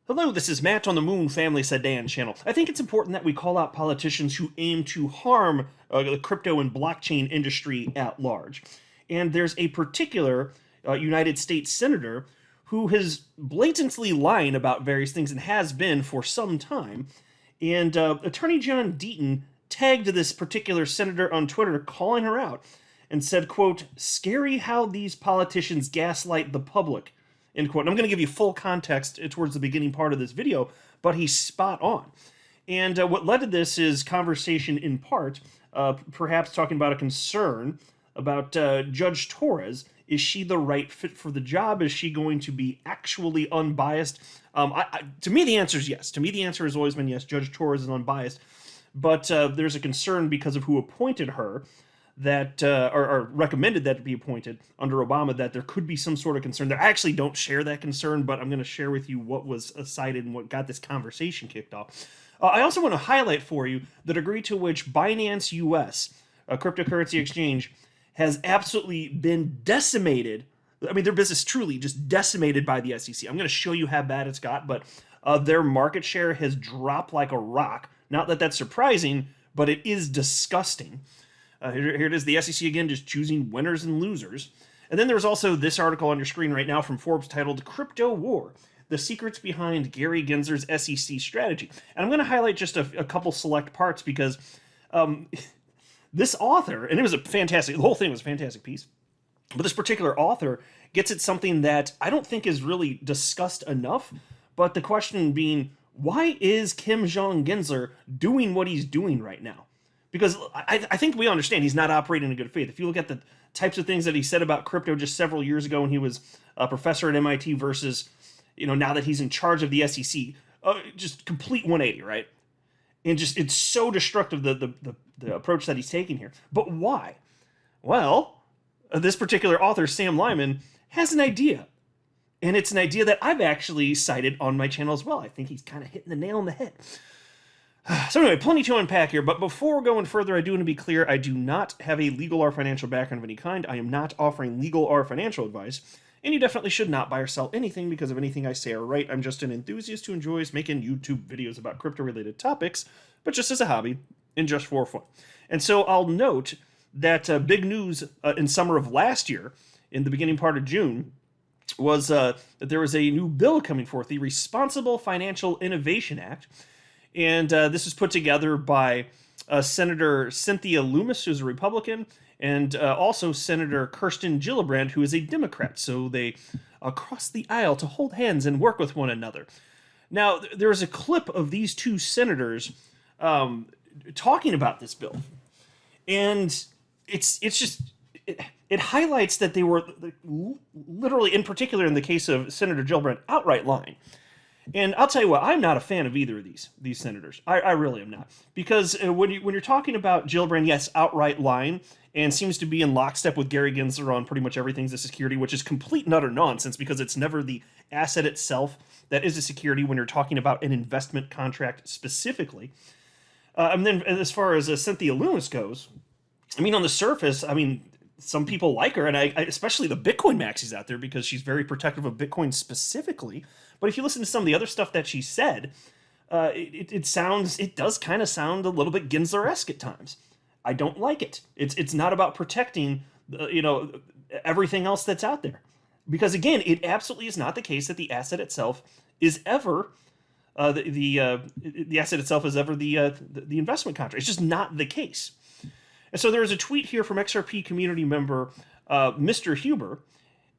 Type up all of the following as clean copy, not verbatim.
Hello, this is Matt on the Moon Family Sedan channel. I think it's important that we call out politicians who aim to harm the crypto and blockchain industry at large. And there's a particular United States senator who is blatantly lying about various things and has been for some time. And Attorney John Deaton tagged this particular senator on Twitter, calling her out, and said, quote, "Scary how these politicians gaslight the public." End quote. And I'm going to give you full context towards the beginning part of this video, but he's spot on. And what led to this is conversation in part, perhaps talking about a concern about Judge Torres. Is she the right fit for the job? Is she going to be actually unbiased? To me, the answer is yes. To me, the answer has always been yes. Judge Torres is unbiased. But there's a concern because of who appointed her, that or recommended that to be appointed under Obama, that there could be some sort of concern there. I actually don't share that concern, but I'm going to share with you what was cited and what got this conversation kicked off. I also want to highlight for you the degree to which Binance US, a cryptocurrency exchange, has absolutely been decimated. I mean, their business truly just decimated by the SEC. I'm going to show you how bad it's got, but their market share has dropped like a rock. Not that that's surprising, but it is disgusting. Here it is, the SEC again, just choosing winners and losers. And then there's also this article on your screen right now from Forbes titled "Crypto War: The Secrets Behind Gary Gensler's SEC Strategy." And I'm going to highlight just a couple select parts because this author, and it was the whole thing was a fantastic piece, but this particular author gets at something that I don't think is really discussed enough, but the question being, why is Kim Jong-Gensler doing what he's doing right now? Because I think we understand he's not operating in good faith. If you look at the types of things that he said about crypto just several years ago when he was a professor at MIT versus, now that he's in charge of the SEC, just complete 180, right? And just it's so destructive, the approach that he's taking here. But why? Well, this particular author, Sam Lyman, has an idea. And it's an idea that I've actually cited on my channel as well. I think he's kind of hitting the nail on the head. So anyway, plenty to unpack here, but before going further, I do want to be clear, I do not have a legal or financial background of any kind. I am not offering legal or financial advice, and you definitely should not buy or sell anything because of anything I say or write. I'm just an enthusiast who enjoys making YouTube videos about crypto-related topics, but just as a hobby and just for fun. And so I'll note that big news in summer of last year, in the beginning part of June, was that there was a new bill coming forth, the Responsible Financial Innovation Act. And this was put together by Senator Cynthia Lummis, who's a Republican, and also Senator Kirsten Gillibrand, who is a Democrat. So they crossed the aisle to hold hands and work with one another. Now, there is a clip of these two senators talking about this bill. And it highlights that they were literally, in particular in the case of Senator Gillibrand, outright lying. And I'll tell you what, I'm not a fan of either of these senators. I really am not. Because when you're talking about Gillibrand, yes, outright lying, and seems to be in lockstep with Gary Gensler on pretty much everything's a security, which is complete and utter nonsense because it's never the asset itself that is a security when you're talking about an investment contract specifically. And then as far as Cynthia Lummis goes, I mean, on the surface, some people like her, and I especially the Bitcoin maxis out there because she's very protective of Bitcoin specifically. But if you listen to some of the other stuff that she said, it does kind of sound a little bit Gensler-esque at times. I don't like it. It's not about protecting, everything else that's out there, because again, it absolutely is not the case that the asset itself is ever the asset itself is ever the investment contract. It's just not the case. And so there's a tweet here from XRP community member Mr. Huber,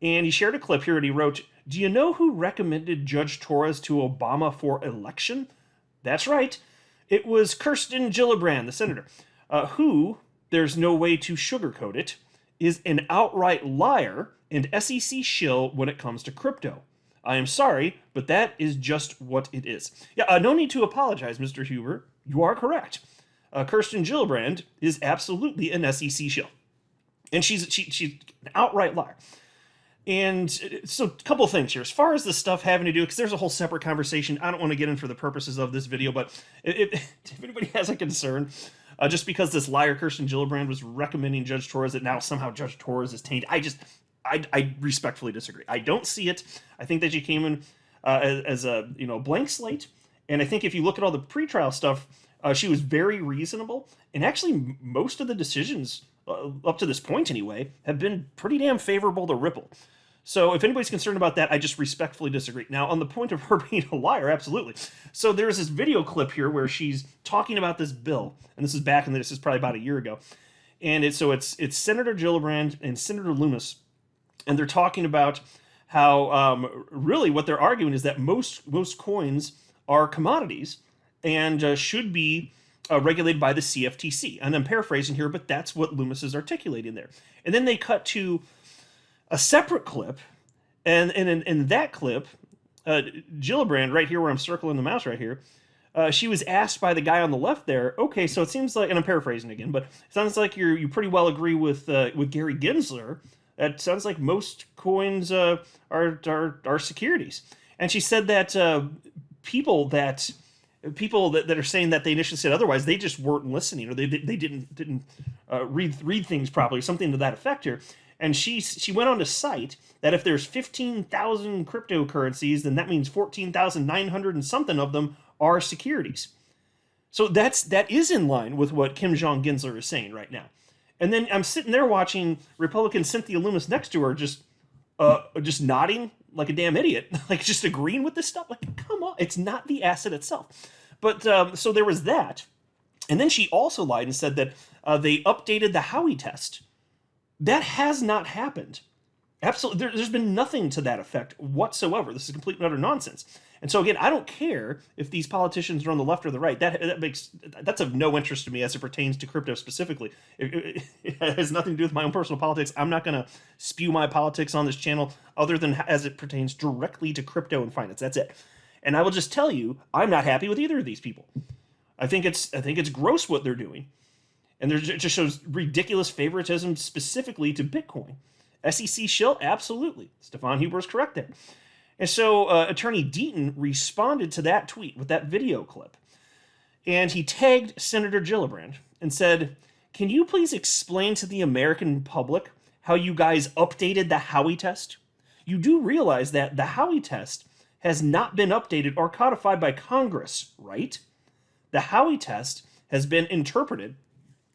and he shared a clip here and he wrote, "Do you know who recommended Judge Torres to Obama for election?" That's right. It was Kirsten Gillibrand, the senator, who, there's no way to sugarcoat it, is an outright liar and SEC shill when it comes to crypto. I am sorry, but that is just what it is. Yeah, no need to apologize, Mr. Huber. You are correct. Kirsten Gillibrand is absolutely an SEC shill. And she's an outright liar. And so a couple of things here. As far as the stuff having to do, because there's a whole separate conversation I don't want to get in for the purposes of this video, but if anybody has a concern, just because this liar Kirsten Gillibrand was recommending Judge Torres, that now somehow Judge Torres is tainted, I respectfully disagree. I don't see it. I think that she came in as a blank slate. And I think if you look at all the pretrial stuff, she was very reasonable. And actually, most of the decisions up to this point, anyway, have been pretty damn favorable to Ripple. So if anybody's concerned about that, I just respectfully disagree. Now, on the point of her being a liar, absolutely. So there's this video clip here where she's talking about this bill, and this is probably about a year ago. And it's Senator Gillibrand and Senator Loomis, and they're talking about how really what they're arguing is that most coins are commodities and should be regulated by the CFTC. And I'm paraphrasing here, but that's what Loomis is articulating there. And then they cut to a separate clip, and in that clip, Gillibrand, right here where I'm circling the mouse right here, she was asked by the guy on the left there, okay, so it seems like, and I'm paraphrasing again, but it sounds like you pretty well agree with Gary Gensler. It sounds like most coins are securities. And she said that people that are saying that they initially said otherwise, they just weren't listening, or they didn't read things properly, something to that effect here. And she went on to cite that if there's 15,000 cryptocurrencies, then that means 14,900 and something of them are securities. So that is in line with what Kim Jong Gensler is saying right now. And then I'm sitting there watching Republican Cynthia Loomis next to her, just nodding like a damn idiot, like just agreeing with this stuff. Like, come on, it's not the asset itself. But so there was that, and then she also lied and said that they updated the Howey test. That has not happened. Absolutely, there's been nothing to that effect whatsoever. This is complete and utter nonsense. And so again, I don't care if these politicians are on the left or the right. That's of no interest to me as it pertains to crypto specifically. It has nothing to do with my own personal politics. I'm not going to spew my politics on this channel other than as it pertains directly to crypto and finance. That's it. And I will just tell you, I'm not happy with either of these people. I think it's gross what they're doing. And it just shows ridiculous favoritism specifically to Bitcoin. SEC shill? Absolutely. Stefan Huber is correct there. And so Attorney Deaton responded to that tweet with that video clip. And he tagged Senator Gillibrand and said, "Can you please explain to the American public how you guys updated the Howey test? You do realize that the Howey test has not been updated or codified by Congress, right? The Howey test has been interpreted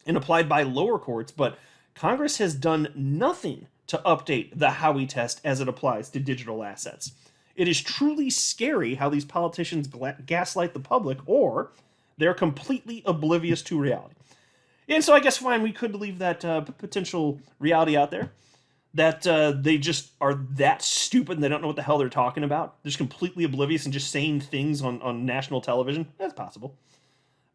and applied by lower courts, but Congress has done nothing to update the Howey test as it applies to digital assets. It is truly scary how these politicians gaslight the public, or they're completely oblivious to reality." And so I guess fine, we could leave that potential reality out there, that they just are that stupid and they don't know what the hell they're talking about. They're just completely oblivious and just saying things on national television. That's possible.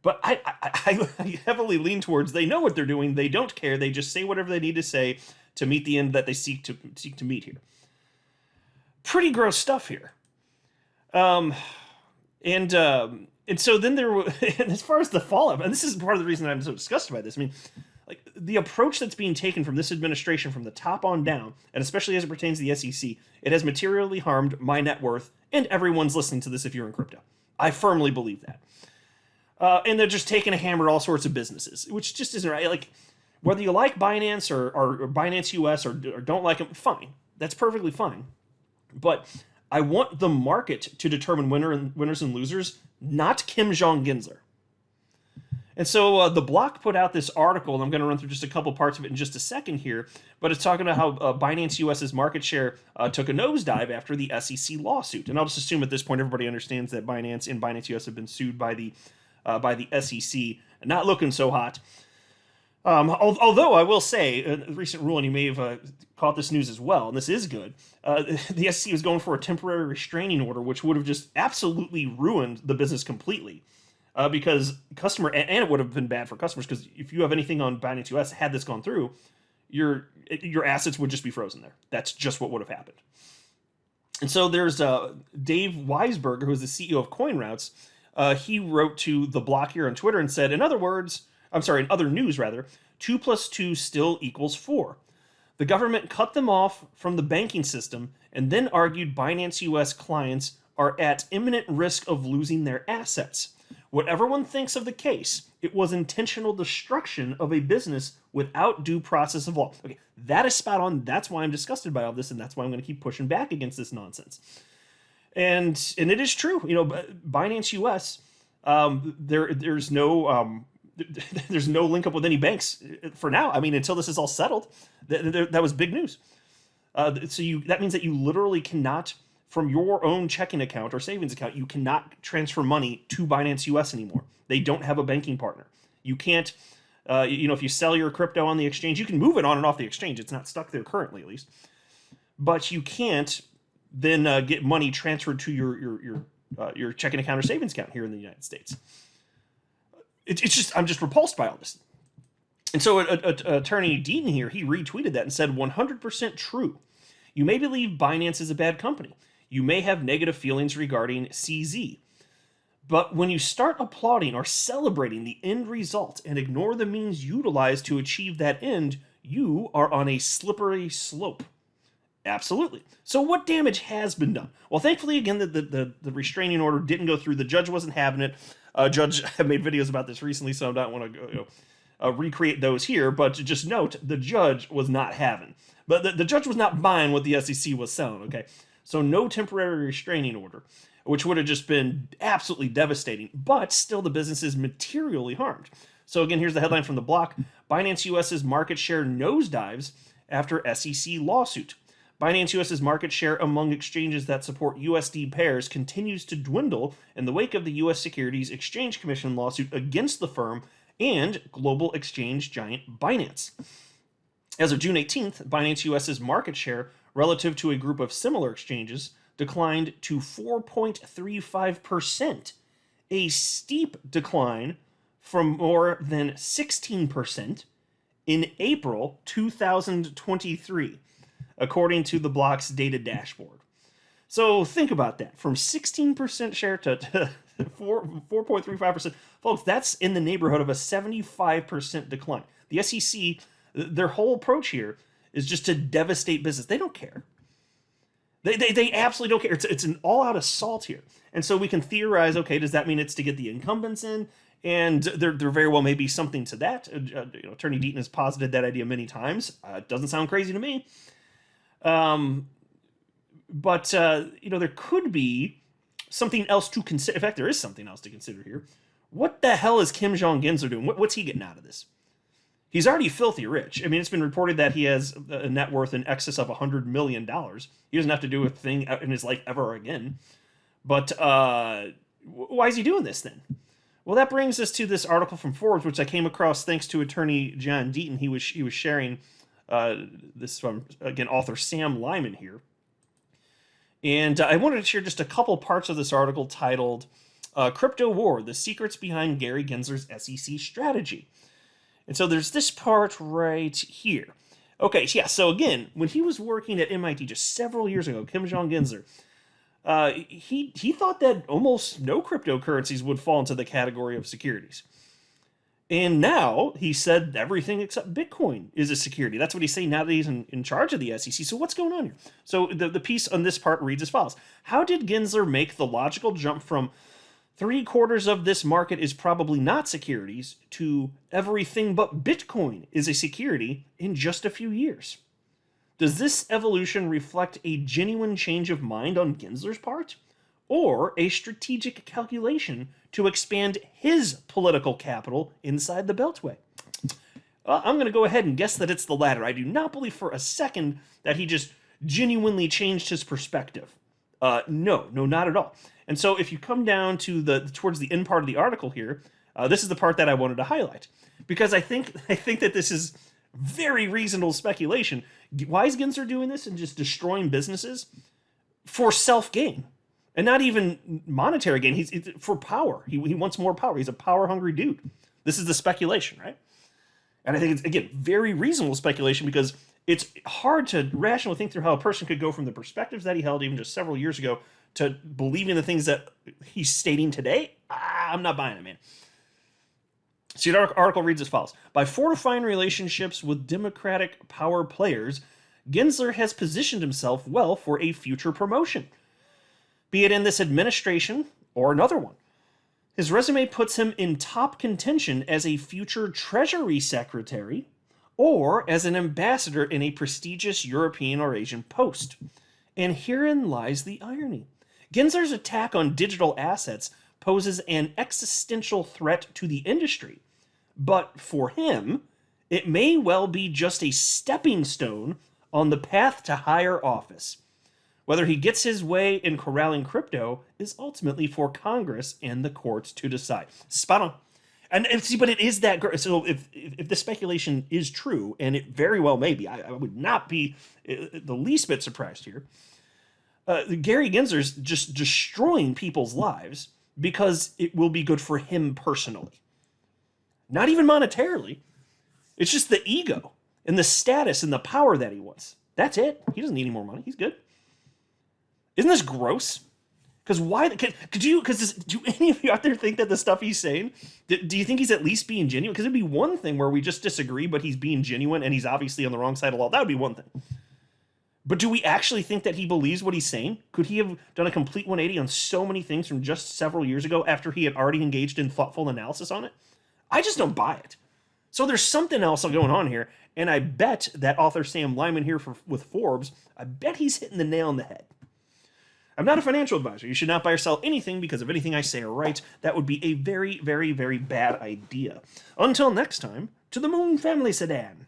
But I heavily lean towards they know what they're doing. They don't care. They just say whatever they need to say to meet the end that they seek to meet here. Pretty gross stuff here. And so then and as far as the fallout, and this is part of the reason I'm so disgusted by this. I mean, like the approach that's being taken from this administration from the top on down, and especially as it pertains to the SEC, it has materially harmed my net worth and everyone's listening to this if you're in crypto. I firmly believe that. And they're just taking a hammer at all sorts of businesses, which just isn't right. Like, whether you like Binance or Binance US or don't like them, fine. That's perfectly fine. But I want the market to determine winners and losers, not Kim Jong Gensler. And so the Block put out this article, and I'm going to run through just a couple parts of it in just a second here, but it's talking about how Binance US's market share took a nosedive after the SEC lawsuit. And I'll just assume at this point everybody understands that Binance and Binance US have been sued by the SEC. Not looking so hot. Although I will say, a recent ruling, you may have caught this news as well, and this is good. The SEC was going for a temporary restraining order, which would have just absolutely ruined the business completely. Because and it would have been bad for customers, because if you have anything on Binance US, had this gone through, your assets would just be frozen there. That's just what would have happened. And so there's Dave Weisberger, who is the CEO of CoinRoutes. He wrote to the Block here on Twitter and said, in other news, 2 + 2 still equals 4. The government cut them off from the banking system and then argued Binance US clients are at imminent risk of losing their assets. Whatever one thinks of the case, it was intentional destruction of a business without due process of law. Okay, that is spot on. That's why I'm disgusted by all this, and that's why I'm going to keep pushing back against this nonsense. And it is true. Binance US, there's no there's no link up with any banks for now. I mean, until this is all settled, that was big news. That means that you literally cannot, from your own checking account or savings account, you cannot transfer money to Binance US anymore. They don't have a banking partner. You can't, if you sell your crypto on the exchange, you can move it on and off the exchange. It's not stuck there currently, at least. But you can't then get money transferred to your checking account or savings account here in the United States. I'm just repulsed by all this. And so Attorney Deaton here, he retweeted that and said, 100% true. You may believe Binance is a bad company. You may have negative feelings regarding CZ. But when you start applauding or celebrating the end result and ignore the means utilized to achieve that end, you are on a slippery slope. Absolutely. So what damage has been done? Well, thankfully, again, the restraining order didn't go through. The judge wasn't having it. Judge have made videos about this recently, so I don't want to recreate those here. But just note, the judge was not having. But the judge was not buying what the SEC was selling, okay? So no temporary restraining order, which would have just been absolutely devastating. But still, the business is materially harmed. So again, here's the headline from the block. Binance US's market share nosedives after SEC lawsuit. Binance US's market share among exchanges that support USD pairs continues to dwindle in the wake of the U.S. Securities Exchange Commission lawsuit against the firm and global exchange giant Binance. As of June 18th, Binance US's market share relative to a group of similar exchanges declined to 4.35%, a steep decline from more than 16% in April 2023. According to the block's data dashboard. So think about that. From 16% share to 4.35%. Folks, that's in the neighborhood of a 75% decline. The SEC, their whole approach here is just to devastate business. They don't care. They absolutely don't care. It's an all-out assault here. And so we can theorize, okay, does that mean it's to get the incumbents in? And there very well may be something to that. Attorney Deaton has posited that idea many times. It doesn't sound crazy to me. But there could be something else to consider. In fact, there is something else to consider here. What the hell is Kim Jong-Gensler doing? What's he getting out of this? He's already filthy rich. I mean, it's been reported that he has a net worth in excess of $100 million. He doesn't have to do a thing in his life ever again. But why is he doing this then? Well, that brings us to this article from Forbes, which I came across thanks to attorney John Deaton. He was sharing this from, again, author Sam Lyman here. And I wanted to share just a couple parts of this article titled Crypto War, The Secrets Behind Gary Gensler's SEC Strategy. And so there's this part right here. Okay, yeah, so again, when he was working at MIT just several years ago, Kim Jong-Gensler, he thought that almost no cryptocurrencies would fall into the category of securities. And now he said everything except Bitcoin is a security. That's what he's saying now that he's in charge of the SEC. So what's going on here? So the piece on this part reads as follows. How did Gensler make the logical jump from 3/4 of this market is probably not securities to everything but Bitcoin is a security in just a few years? Does this evolution reflect a genuine change of mind on Gensler's part? Or a strategic calculation to expand his political capital inside the Beltway? I'm going to go ahead and guess that it's the latter. I do not believe for a second that he just genuinely changed his perspective. No, not at all. And so if you come down to towards the end part of the article here, this is the part that I wanted to highlight. Because I think that this is very reasonable speculation. Why is Gensler doing this and just destroying businesses? For self-gain. And not even monetary gain. He's for power. He wants more power. He's a power-hungry dude. This is the speculation, right? And I think it's, again, very reasonable speculation because it's hard to rationally think through how a person could go from the perspectives that he held even just several years ago to believing the things that he's stating today. I'm not buying it, man. See, the article reads as follows. By fortifying relationships with Democratic power players, Gensler has positioned himself well for a future promotion, be it in this administration or another one. His resume puts him in top contention as a future Treasury Secretary or as an ambassador in a prestigious European or Asian post. And herein lies the irony. Gensler's attack on digital assets poses an existential threat to the industry, but for him, it may well be just a stepping stone on the path to higher office. Whether he gets his way in corralling crypto is ultimately for Congress and the courts to decide. Spot on. And see, but it is that. So if the speculation is true, and it very well may be, I would not be the least bit surprised here. Gary Gensler's just destroying people's lives because it will be good for him personally. Not even monetarily. It's just the ego and the status and the power that he wants. That's it. He doesn't need any more money. He's good. Isn't this gross? Because why? Do any of you out there think that the stuff he's saying, do you think he's at least being genuine? Because it'd be one thing where we just disagree, but he's being genuine and he's obviously on the wrong side of the law. That would be one thing. But do we actually think that he believes what he's saying? Could he have done a complete 180 on so many things from just several years ago after he had already engaged in thoughtful analysis on it? I just don't buy it. So there's something else going on here, and I bet that author Sam Lyman here with Forbes, I bet he's hitting the nail on the head. I'm not a financial advisor. You should not buy or sell anything because of anything I say or write. That would be a very, very, very bad idea. Until next time, to the Moon Family Sedan.